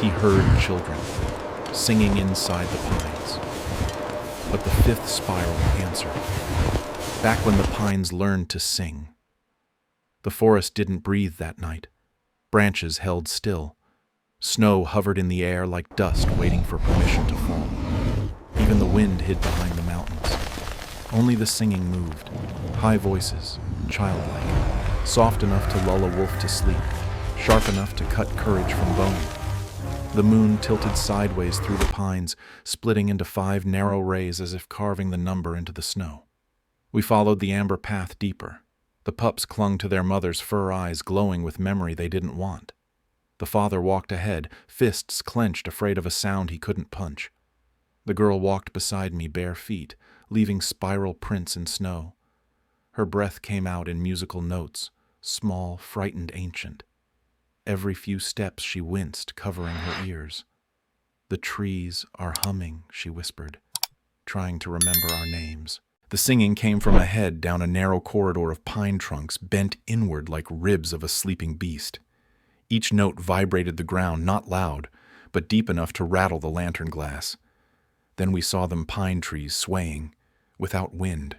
He heard children singing inside the pines. But the fifth spiral answered, back when the pines learned to sing. The forest didn't breathe that night. Branches held still. Snow hovered in the air like dust waiting for permission to fall. Even the wind hid behind the mountains. Only the singing moved, high voices, childlike, soft enough to lull a wolf to sleep, sharp enough to cut courage from bone. The moon tilted sideways through the pines, splitting into 5 narrow rays as if carving the number into the snow. We followed the amber path deeper. The pups clung to their mother's fur eyes, glowing with memory they didn't want. The father walked ahead, fists clenched, afraid of a sound he couldn't punch. The girl walked beside me, bare feet, leaving spiral prints in snow. Her breath came out in musical notes, small, frightened, ancient. Every few steps she winced, covering her ears. "The trees are humming," she whispered, trying to remember our names. The singing came from ahead, down a narrow corridor of pine trunks, bent inward like ribs of a sleeping beast. Each note vibrated the ground, not loud, but deep enough to rattle the lantern glass. Then we saw them pine trees swaying, without wind.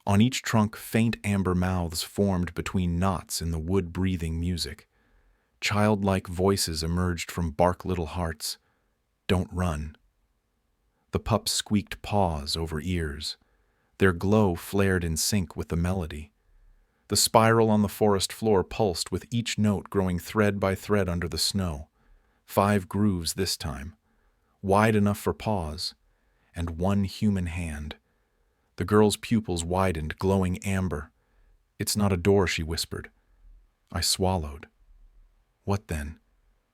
On each trunk, faint amber mouths formed between knots in the wood-breathing music. Childlike voices emerged from bark little hearts. "Don't run." The pups squeaked paws over ears. Their glow flared in sync with the melody. The spiral on the forest floor pulsed with each note growing thread by thread under the snow. 5 grooves this time, wide enough for paws, and 1 human hand. The girl's pupils widened, glowing amber. "It's not a door," she whispered. I swallowed. "What then?"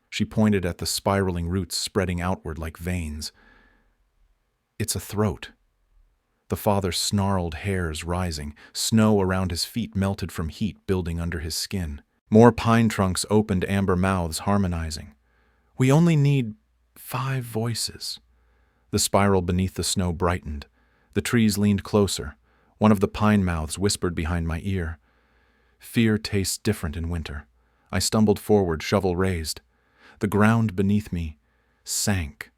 She pointed at the spiraling roots spreading outward like veins. "It's a throat." The father snarled, hairs rising. Snow around his feet melted from heat building under his skin. More pine trunks opened amber mouths, harmonizing. "We only need 5 voices." The spiral beneath the snow brightened. The trees leaned closer. One of the pine mouths whispered behind my ear. "Fear tastes different in winter." I stumbled forward, shovel raised. The ground beneath me sank.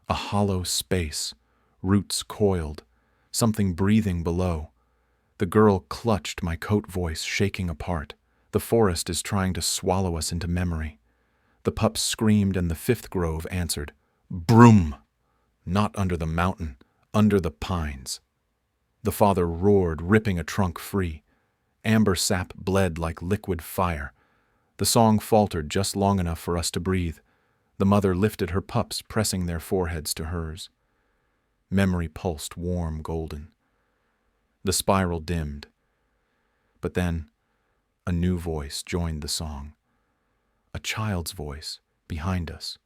A hollow space, roots coiled, something breathing below. The girl clutched my coat voice, shaking apart. The forest is trying to swallow us into memory. The pups screamed and the 5th grove answered. "Broom!" Not under the mountain, under the pines. The father roared, ripping a trunk free. Amber sap bled like liquid fire. The song faltered just long enough for us to breathe. The mother lifted her pups, pressing their foreheads to hers. Memory pulsed warm, golden. The spiral dimmed. But then, a new voice joined the song. A child's voice, behind us.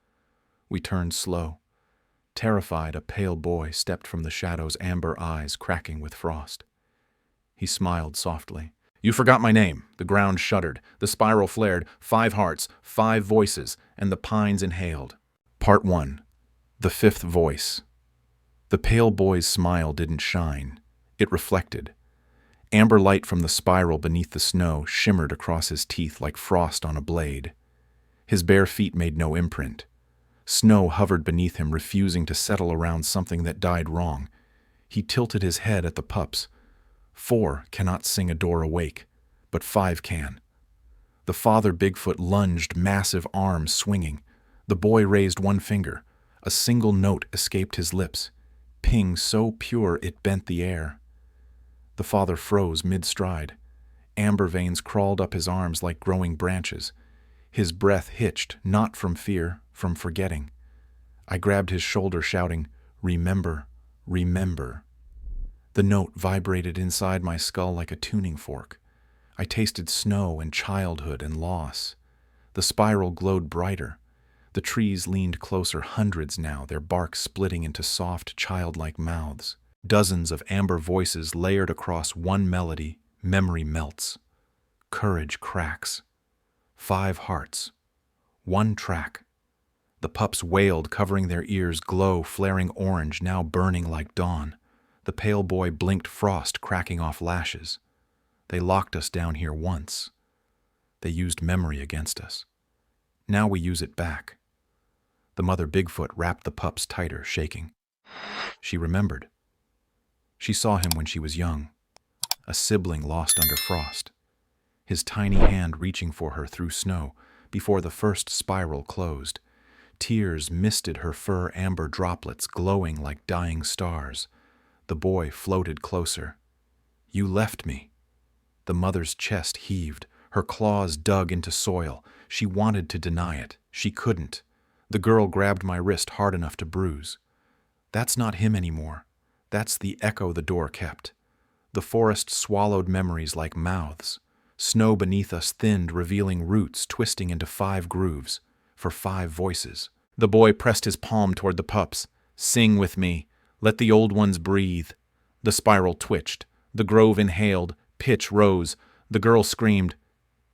We turned slow. Terrified, a pale boy stepped from the shadows, amber eyes cracking with frost. He smiled softly. "You forgot my name." The ground shuddered. The spiral flared. 5 hearts, 5 voices, and the pines inhaled. Part 1. The 5th voice. The pale boy's smile didn't shine. It reflected. Amber light from the spiral beneath the snow shimmered across his teeth like frost on a blade. His bare feet made no imprint. Snow hovered beneath him, refusing to settle around something that died wrong. He tilted his head at the pups. 4 cannot sing a door awake, but 5 can. The father Bigfoot lunged, massive arms swinging. The boy raised 1 finger. A single note escaped his lips. Ping so pure it bent the air. The father froze mid-stride. Amber veins crawled up his arms like growing branches. His breath hitched, not from fear, from forgetting. I grabbed his shoulder, shouting, "Remember, remember." The note vibrated inside my skull like a tuning fork. I tasted snow and childhood and loss. The spiral glowed brighter. The trees leaned closer, hundreds now, their bark splitting into soft, childlike mouths. Dozens of amber voices layered across one melody. Memory melts. Courage cracks. 5 hearts. 1 track. The pups wailed, covering their ears, glow flaring orange, now burning like dawn. The pale boy blinked, frost cracking off lashes. They locked us down here once. They used memory against us. Now we use it back. The mother Bigfoot wrapped the pups tighter, shaking. She remembered. She saw him when she was young, a sibling lost under frost, his tiny hand reaching for her through snow before the first spiral closed. Tears misted her fur, amber droplets glowing like dying stars. The boy floated closer. "You left me." The mother's chest heaved. Her claws dug into soil. She wanted to deny it. She couldn't. The girl grabbed my wrist hard enough to bruise. "That's not him anymore. That's the echo the door kept." The forest swallowed memories like mouths. Snow beneath us thinned, revealing roots twisting into 5 grooves, for 5 voices. The boy pressed his palm toward the pups. "Sing with me. Let the old ones breathe." The spiral twitched. The grove inhaled. Pitch rose. The girl screamed,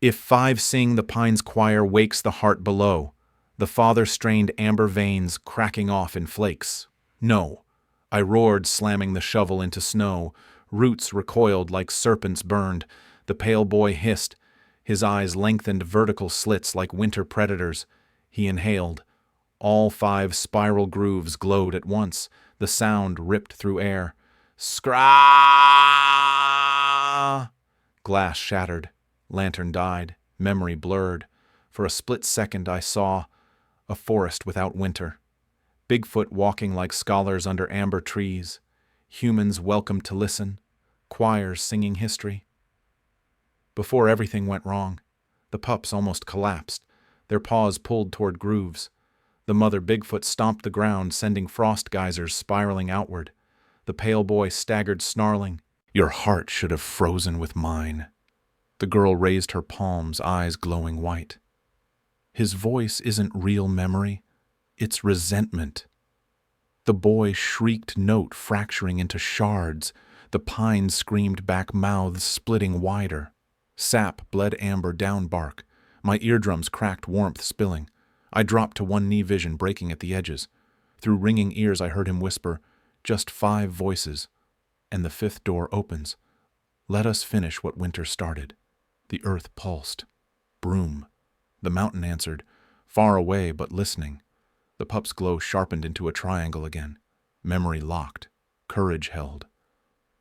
"If 5 sing, the pine's choir wakes the heart below." The father strained amber veins, cracking off in flakes. "No." I roared, slamming the shovel into snow. Roots recoiled like serpents burned. The pale boy hissed. His eyes lengthened vertical slits like winter predators. He inhaled. All 5 spiral grooves glowed at once. The sound ripped through air. Scraaaaah! Glass shattered. Lantern died. Memory blurred. For a split second I saw a forest without winter. Bigfoot walking like scholars under amber trees. Humans welcome to listen. Choirs singing history. Before everything went wrong, the pups almost collapsed. Their paws pulled toward grooves. The mother Bigfoot stomped the ground, sending frost geysers spiraling outward. The pale boy staggered, snarling, "Your heart should have frozen with mine." The girl raised her palms, eyes glowing white. "His voice isn't real memory. It's resentment." The boy shrieked, note fracturing into shards. The pines screamed back, mouths splitting wider. Sap bled amber down bark. My eardrums cracked, warmth spilling. I dropped to one knee, vision breaking at the edges. Through ringing ears I heard him whisper, "Just 5 voices." And the 5th door opens. "Let us finish what winter started." The earth pulsed. "Broom." The mountain answered, far away but listening. The pup's glow sharpened into a triangle again. Memory locked. Courage held.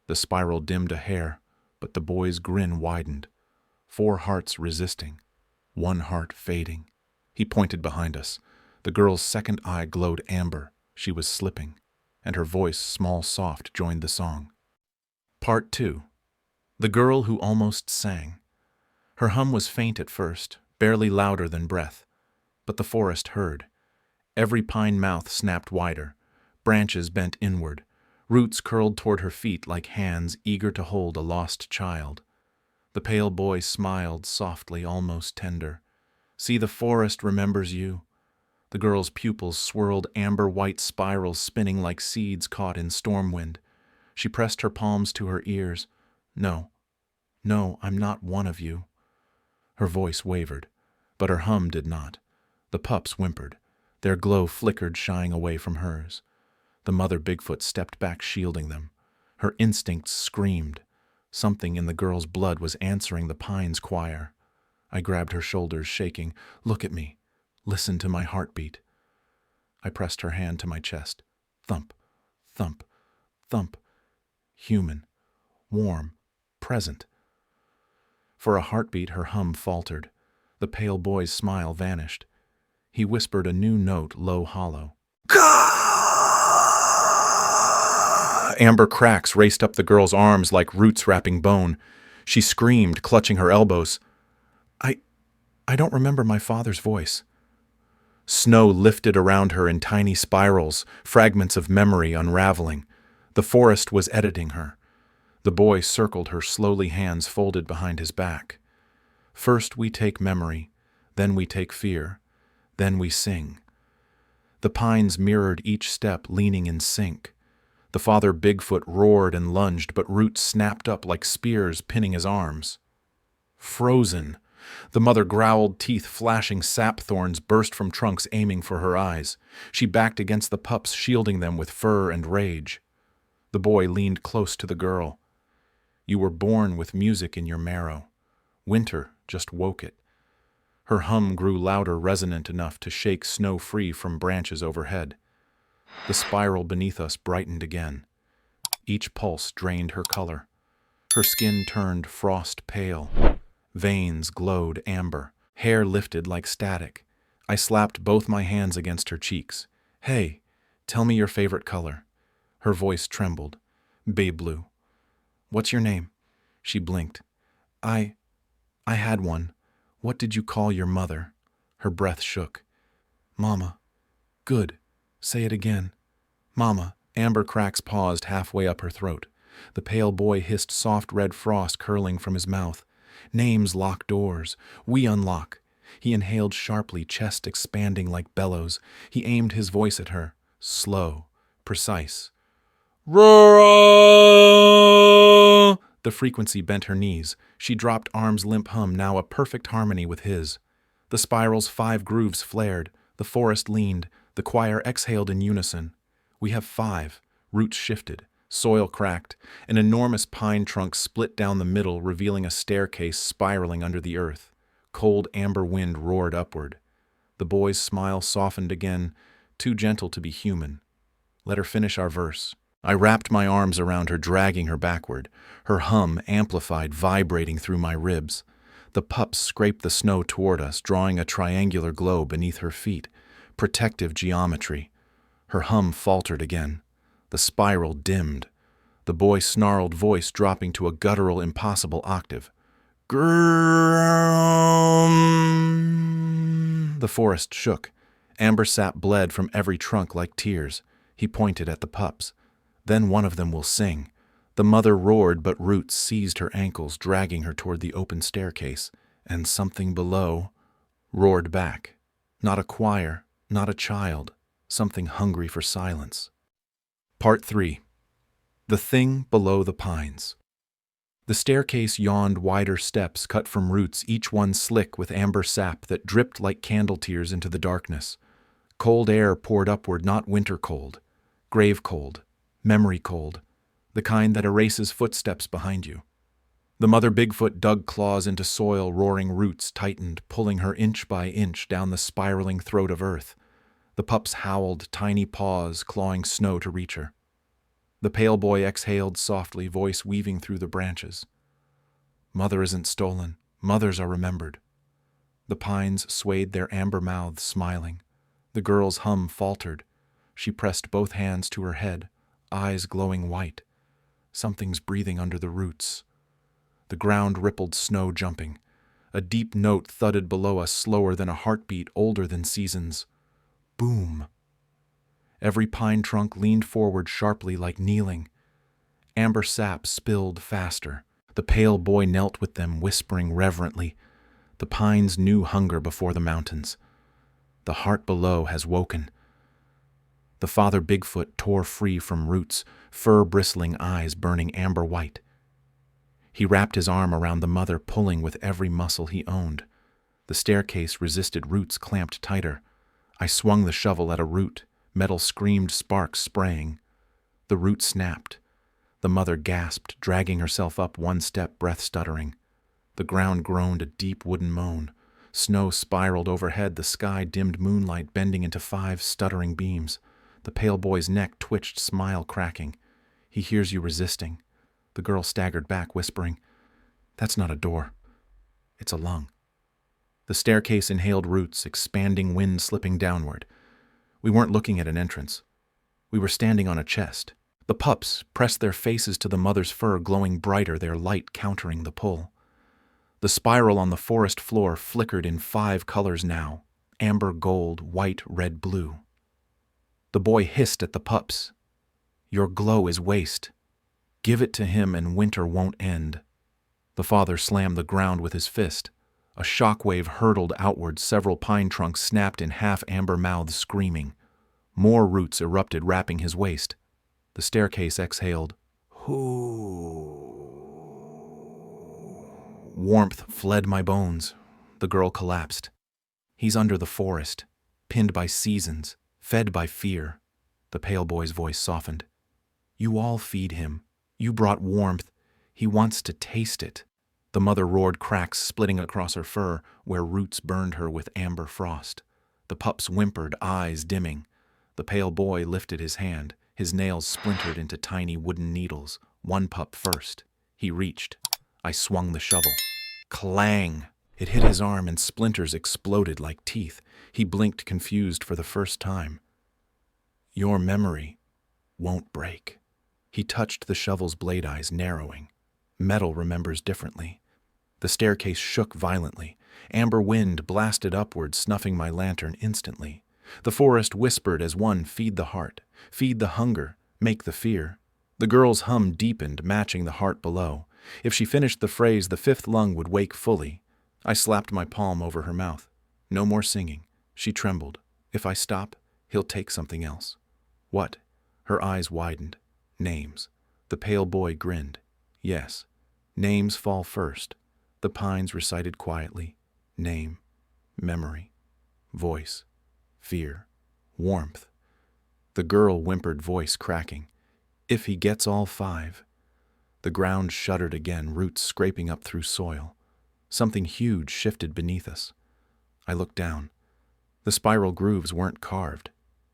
The spiral dimmed a hair, but the boy's grin widened. 4 hearts resisting. 1 heart fading. He pointed behind us. The girl's second eye glowed amber. She was slipping, and her voice, small, soft, joined the song. Part 2. The girl who almost sang. Her hum was faint at first, barely louder than breath, but the forest heard. Every pine mouth snapped wider. Branches bent inward. Roots curled toward her feet like hands eager to hold a lost child. The pale boy smiled softly, almost tender. "See, the forest remembers you." The girl's pupils swirled, amber-white spirals spinning like seeds caught in storm wind. She pressed her palms to her ears. "No, no, I'm not one of you." Her voice wavered, but her hum did not. The pups whimpered. Their glow flickered, shying away from hers. The mother Bigfoot stepped back, shielding them. Her instincts screamed. Something in the girl's blood was answering the pine's choir. I grabbed her shoulders, shaking. "Look at me. Listen to my heartbeat." I pressed her hand to my chest. Thump, thump, thump. Human. Warm. Present. For a heartbeat, her hum faltered. The pale boy's smile vanished. He whispered a new note, low, hollow. "Gah!" Amber cracks raced up the girl's arms like roots wrapping bone. She screamed, clutching her elbows. I don't remember my father's voice." Snow lifted around her in tiny spirals, fragments of memory unraveling. The forest was editing her. The boy circled her, slowly, hands folded behind his back. "First we take memory, then we take fear, then we sing." The pines mirrored each step, leaning in sync. The father Bigfoot roared and lunged, but roots snapped up like spears, pinning his arms. Frozen. The mother growled, teeth flashing, sap thorns burst from trunks aiming for her eyes. She backed against the pups, shielding them with fur and rage. The boy leaned close to the girl. "You were born with music in your marrow. Winter just woke it." Her hum grew louder, resonant enough to shake snow free from branches overhead. The spiral beneath us brightened again. Each pulse drained her color. Her skin turned frost pale. Veins glowed amber. Hair lifted like static. I slapped both my hands against her cheeks. "Hey, tell me your favorite color." Her voice trembled. "Babe blue." "What's your name?" She blinked. I had one. What did you call your mother?" Her breath shook. "Mama." "Good. Say it again." "Mama." Amber cracks paused halfway up her throat. The pale boy hissed soft red frost curling from his mouth. "Names lock doors. We unlock." He inhaled sharply, chest expanding like bellows. He aimed his voice at her. Slow. Precise. "Roar!" The frequency bent her knees. She dropped arms' limp hum, now a perfect harmony with his. The spiral's 5 grooves flared. The forest leaned. The choir exhaled in unison. "We have 5. Roots shifted. Soil cracked. An enormous pine trunk split down the middle, revealing a staircase spiraling under the earth. Cold amber wind roared upward. The boy's smile softened again, too gentle to be human. "Let her finish our verse." I wrapped my arms around her, dragging her backward. Her hum amplified, vibrating through my ribs. The pups scraped the snow toward us, drawing a triangular glow beneath her feet. Protective geometry. Her hum faltered again. The spiral dimmed. The boy's snarled voice dropping to a guttural, impossible octave. "Grum." The forest shook. Amber sap bled from every trunk like tears. He pointed at the pups. "Then one of them will sing." The mother roared, but roots seized her ankles, dragging her toward the open staircase, and something below roared back. Not a choir, not a child, something hungry for silence. Part 3. The Thing Below the Pines. The staircase yawned wider steps cut from roots, each one slick with amber sap that dripped like candle tears into the darkness. Cold air poured upward, not winter cold, grave cold, memory cold, the kind that erases footsteps behind you. The mother Bigfoot dug claws into soil, roaring roots tightened, pulling her inch by inch down the spiraling throat of earth. The pups howled, tiny paws clawing snow to reach her. The pale boy exhaled softly, voice weaving through the branches. "Mother isn't stolen. Mothers are remembered." The pines swayed their amber mouths, smiling. The girl's hum faltered. She pressed both hands to her head, eyes glowing white. Something's breathing under the roots. The ground rippled, snow jumping. A deep note thudded below us, slower than a heartbeat, older than seasons. Boom. Every pine trunk leaned forward sharply like kneeling. Amber sap spilled faster. The pale boy knelt with them, whispering reverently. The pines knew hunger before the mountains. The heart below has woken. The father Bigfoot tore free from roots, fur-bristling eyes burning amber white. He wrapped his arm around the mother, pulling with every muscle he owned. The staircase resisted, roots clamped tighter. I swung the shovel at a root. Metal screamed, sparks spraying. The root snapped. The mother gasped, dragging herself up one step, breath stuttering. The ground groaned a deep wooden moan. Snow spiraled overhead, the sky dimmed, moonlight bending into 5 stuttering beams. The pale boy's neck twitched, smile cracking. "He hears you resisting." The girl staggered back, whispering, "That's not a door. It's a lung." The staircase inhaled roots, expanding wind slipping downward. We weren't looking at an entrance. We were standing on a chest. The pups pressed their faces to the mother's fur, glowing brighter, their light countering the pull. The spiral on the forest floor flickered in 5 colors now: amber, gold, white, red, blue. The boy hissed at the pups. "Your glow is waste. Give it to him and winter won't end." The father slammed the ground with his fist. A shockwave hurtled outward, several pine trunks snapped in half-amber mouths, screaming. More roots erupted, wrapping his waist. The staircase exhaled. Warmth fled my bones. The girl collapsed. "He's under the forest, pinned by seasons, fed by fear." The pale boy's voice softened. "You all feed him. You brought warmth. He wants to taste it." The mother roared, cracks splitting across her fur where roots burned her with amber frost. The pups whimpered, eyes dimming. The pale boy lifted his hand, his nails splintered into tiny wooden needles. One pup first. He reached. I swung the shovel. Clang! It hit his arm and splinters exploded like teeth. He blinked, confused for the first time. Your memory won't break. He touched the shovel's blade eyes, narrowing. Metal remembers differently. The staircase shook violently. Amber wind blasted upward, snuffing my lantern instantly. The forest whispered as one, feed the heart, feed the hunger, make the fear. The girl's hum deepened, matching the heart below. If she finished the phrase, the fifth lung would wake fully. I slapped my palm over her mouth. No more singing. She trembled. If I stop, he'll take something else. What? Her eyes widened. Names. The pale boy grinned. Yes. Names fall first. The pines recited quietly. Name. Memory. Voice. Fear. Warmth. The girl whimpered, voice cracking. If he gets all five. The ground shuddered again, roots scraping up through soil. Something huge shifted beneath us. I looked down. The spiral grooves weren't carved.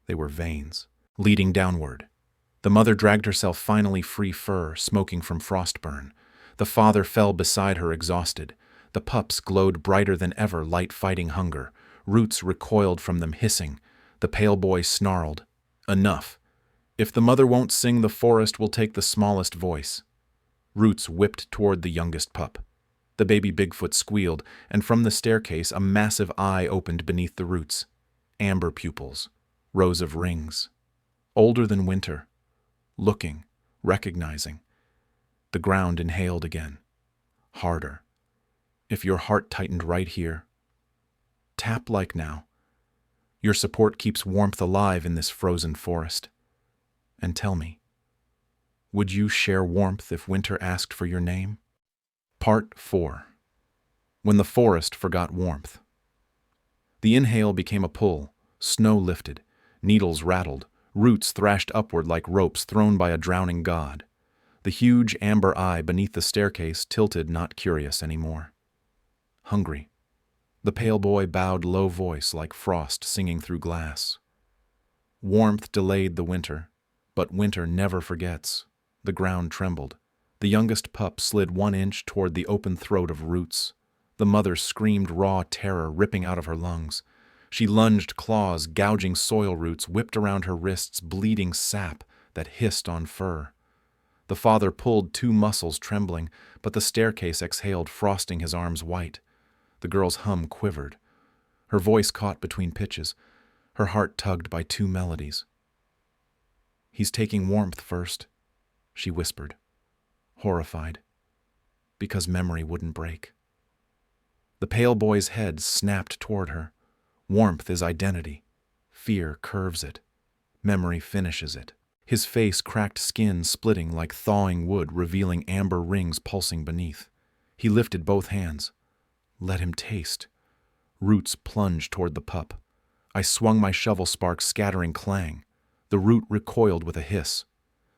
They were veins, leading downward. The mother dragged herself finally free, fur smoking from frostburn. The father fell beside her, exhausted. The pups glowed brighter than ever, light fighting hunger. Roots recoiled from them, hissing. The pale boy snarled. Enough. If the mother won't sing, the forest will take the smallest voice. Roots whipped toward the youngest pup. The baby Bigfoot squealed, and from the staircase a massive eye opened beneath the roots. Amber pupils, rows of rings. Older than winter. Looking, recognizing. The ground inhaled again. Harder. If your heart tightened right here. Tap like now. Your support keeps warmth alive in this frozen forest. And tell me, would you share warmth if winter asked for your name? Part 4. When the forest forgot warmth. The inhale became a pull. Snow lifted. Needles rattled. Roots thrashed upward like ropes thrown by a drowning god. The huge amber eye beneath the staircase tilted, not curious anymore. Hungry. The pale boy bowed, low voice like frost singing through glass. Warmth delayed the winter, but winter never forgets. The ground trembled. The youngest pup slid 1 inch toward the open throat of roots. The mother screamed raw terror ripping out of her lungs. She lunged, claws gouging soil roots, whipped around her wrists, bleeding sap that hissed on fur. The father pulled, 2 muscles trembling, but the staircase exhaled, frosting his arms white. The girl's hum quivered. Her voice caught between pitches, her heart tugged by 2 melodies. He's taking warmth first, she whispered, horrified, because memory wouldn't break. The pale boy's head snapped toward her. Warmth is identity. Fear curves it. Memory finishes it. His face cracked skin splitting like thawing wood, revealing amber rings pulsing beneath. He lifted both hands. Let him taste. Roots plunged toward the pup. I swung my shovel, sparks scattering clang. The root recoiled with a hiss.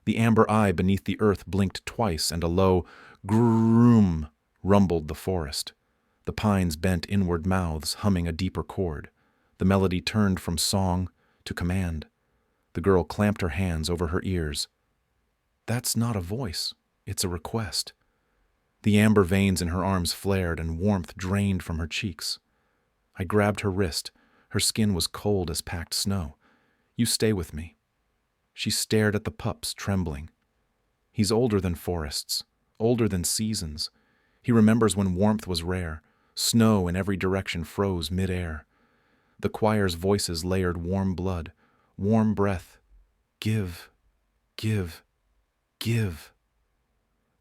The amber eye beneath the earth blinked twice, and a low groom rumbled the forest. The pines bent inward, mouths humming a deeper chord. The melody turned from song to command. The girl clamped her hands over her ears. That's not a voice, it's a request. The amber veins in her arms flared and warmth drained from her cheeks. I grabbed her wrist. Her skin was cold as packed snow. You stay with me. She stared at the pups, trembling. He's older than forests, older than seasons. He remembers when warmth was rare. Snow in every direction froze midair. The choir's voices layered warm blood, warm breath. Give, give, give.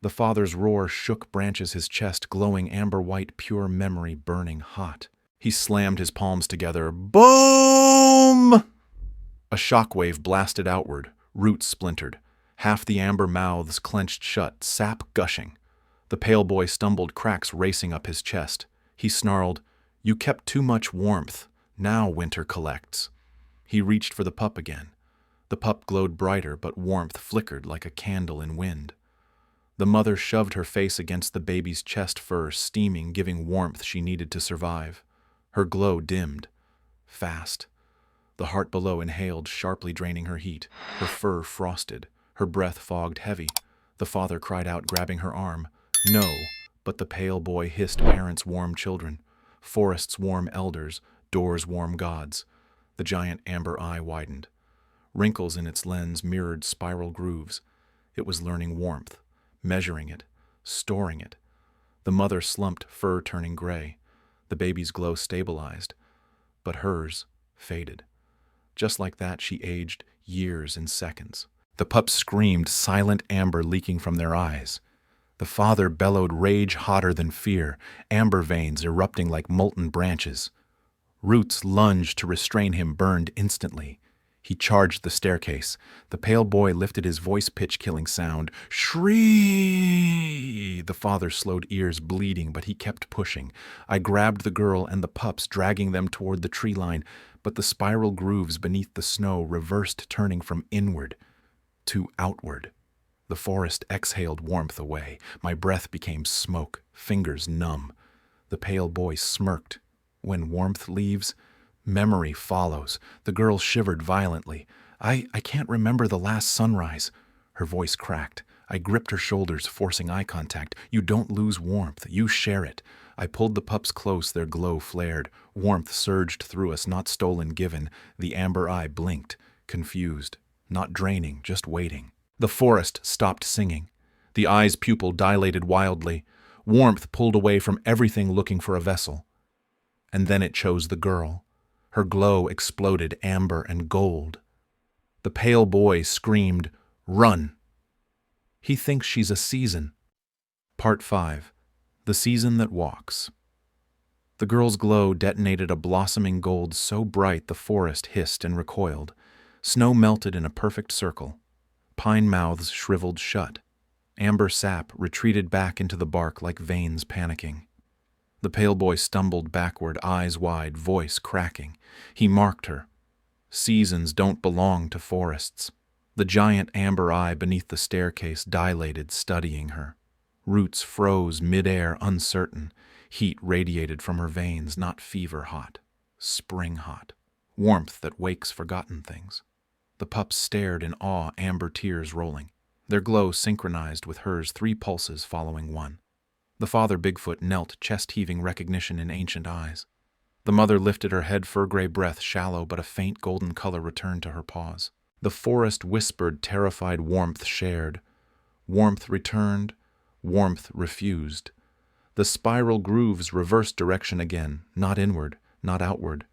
The father's roar shook branches, his chest glowing amber-white, pure memory burning hot. He slammed his palms together. Boom! A shockwave blasted outward, roots splintered. Half the amber mouths clenched shut, sap gushing. The pale boy stumbled, cracks racing up his chest. He snarled, "You kept too much warmth. Now winter collects." He reached for the pup again. The pup glowed brighter, but warmth flickered like a candle in wind. The mother shoved her face against the baby's chest fur, steaming, giving warmth she needed to survive. Her glow dimmed. Fast. The heart below inhaled, sharply draining her heat. Her fur frosted. Her breath fogged heavy. The father cried out, grabbing her arm. No, but the pale boy hissed, parents warm children, forests warm elders, doors warm gods. The giant amber eye widened. Wrinkles in its lens mirrored spiral grooves. It was learning warmth, measuring it, storing it. The mother slumped, fur turning gray. The baby's glow stabilized, but hers faded. Just like that, she aged years in seconds. The pups screamed, silent amber leaking from their eyes. The father bellowed rage hotter than fear, amber veins erupting like molten branches. Roots lunged to restrain him, burned instantly. He charged the staircase. The pale boy lifted his voice, pitch-killing sound. Shriek! The father slowed, ears bleeding, but he kept pushing. I grabbed the girl and the pups, dragging them toward the tree line, but the spiral grooves beneath the snow reversed, turning from inward to outward. The forest exhaled warmth away. My breath became smoke, fingers numb. The pale boy smirked. When warmth leaves, memory follows. The girl shivered violently. I can't remember the last sunrise. Her voice cracked. I gripped her shoulders, forcing eye contact. You don't lose warmth. You share it. I pulled the pups close, their glow flared. Warmth surged through us, not stolen, given. The amber eye blinked, confused. Not draining, just waiting. The forest stopped singing. The eye's pupil dilated wildly. Warmth pulled away from everything looking for a vessel. And then it chose the girl. Her glow exploded, amber and gold. The pale boy screamed, "Run!" He thinks she's a season. Part 5. The Season That Walks. The girl's glow detonated a blossoming gold so bright the forest hissed and recoiled. Snow melted in a perfect circle. Pine mouths shriveled shut. Amber sap retreated back into the bark like veins panicking. The pale boy stumbled backward, eyes wide, voice cracking. He marked her. Seasons don't belong to forests. The giant amber eye beneath the staircase dilated, studying her. Roots froze midair, uncertain. Heat radiated from her veins, not fever hot. Spring hot. Warmth that wakes forgotten things. The pups stared in awe, amber tears rolling. Their glow synchronized with hers, 3 pulses following one. The father Bigfoot knelt, chest-heaving recognition in ancient eyes. The mother lifted her head, fur-gray breath shallow, but a faint golden color returned to her paws. The forest whispered, terrified, warmth shared. Warmth returned, warmth refused. The spiral grooves reversed direction again, not inward, not outward,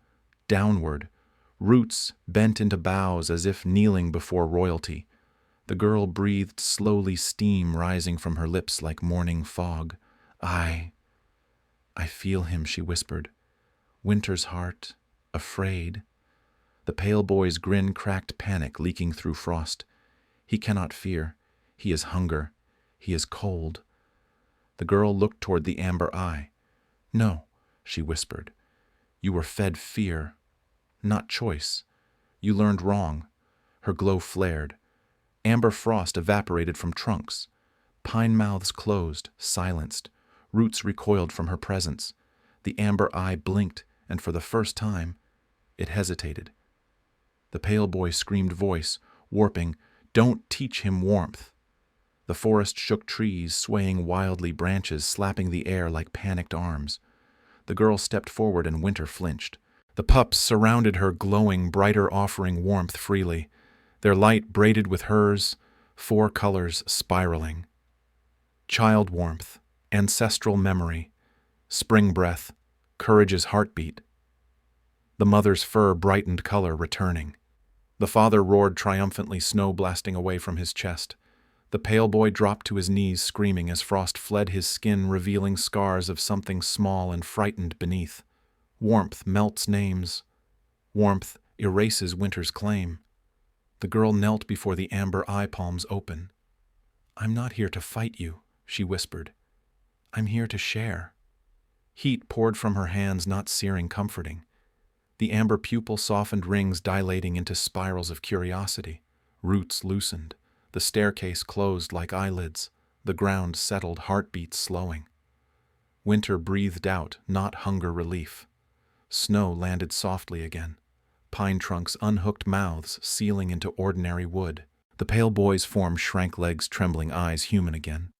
downward. Roots bent into boughs as if kneeling before royalty. The girl breathed slowly, steam rising from her lips like morning fog. I feel him, she whispered. Winter's heart, afraid. The pale boy's grin cracked, panic leaking through frost. He cannot fear. He is hunger. He is cold. The girl looked toward the amber eye. No, she whispered. You were fed fear, not choice. You learned wrong. Her glow flared. Amber frost evaporated from trunks. Pine mouths closed, silenced. Roots recoiled from her presence. The amber eye blinked, and for the first time, it hesitated. The pale boy screamed, voice warping, "Don't teach him warmth." The forest shook, trees swaying wildly, branches slapping the air like panicked arms. The girl stepped forward and Winter flinched. The pups surrounded her, glowing, brighter, offering warmth freely. Their light braided with hers, 4 colors spiraling. Child warmth, ancestral memory, spring breath, courage's heartbeat. The mother's fur brightened, color returning. The father roared triumphantly, snow blasting away from his chest. The pale boy dropped to his knees, screaming as frost fled his skin, revealing scars of something small and frightened beneath. Warmth melts names. Warmth erases winter's claim. The girl knelt before the amber eye palms open. "I'm not here to fight you," she whispered. "I'm here to share." Heat poured from her hands, not searing, comforting. The amber pupil softened, rings dilating into spirals of curiosity. Roots loosened. The staircase closed like eyelids. the ground settled, heartbeats slowing. Winter breathed out, not hunger relief. Snow landed softly again. Pine trunks unhooked mouths, sealing into ordinary wood. The pale boy's form shrank, legs trembling, eyes human again.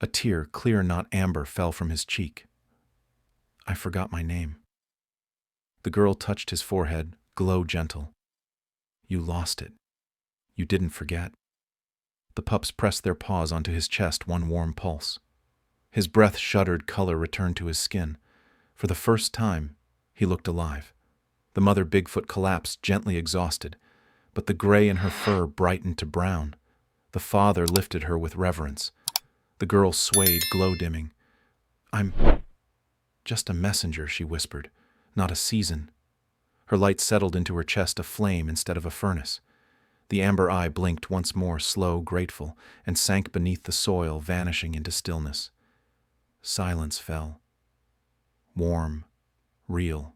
A tear, clear not amber, fell from his cheek. I forgot my name. The girl touched his forehead, glow gentle. You lost it. You didn't forget. The pups pressed their paws onto his chest, one warm pulse. His breath shuddered, color returned to his skin. For the first time, he looked alive. The mother Bigfoot collapsed, gently exhausted, but the gray in her fur brightened to brown. The father lifted her with reverence. The girl swayed, glow dimming. I'm just a messenger, she whispered, not a season. Her light settled into her chest, a flame instead of a furnace. The amber eye blinked once more, slow, grateful, and sank beneath the soil, vanishing into stillness. Silence fell. Warm, real.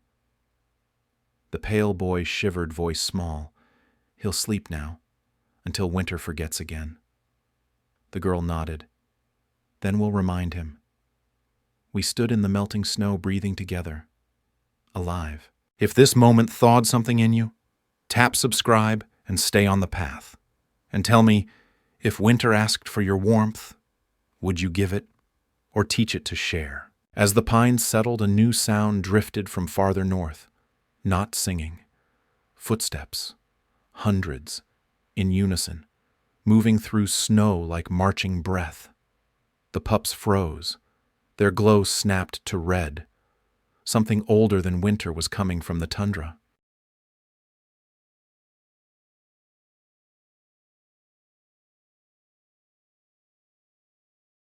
The pale boy shivered, voice small. He'll sleep now, until winter forgets again. The girl nodded. Then we'll remind him. We stood in the melting snow, breathing together. Alive. If this moment thawed something in you, tap subscribe and stay on the path. And tell me, if winter asked for your warmth, would you give it or teach it to share? As the pines settled, a new sound drifted from farther north. Not singing. Footsteps. Hundreds. In unison. Moving through snow like marching breath. The pups froze. Their glow snapped to red. Something older than winter was coming from the tundra.